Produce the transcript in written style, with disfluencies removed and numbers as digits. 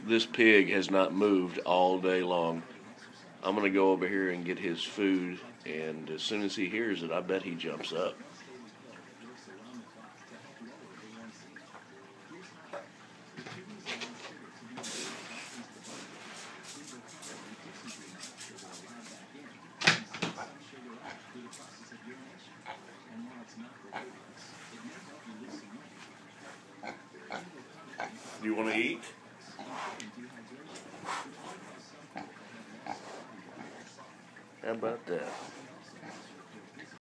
This pig has not moved all day long. I'm going to go over here and get his food, and as soon as he hears it, I bet he jumps up. Do you want to eat? How about that?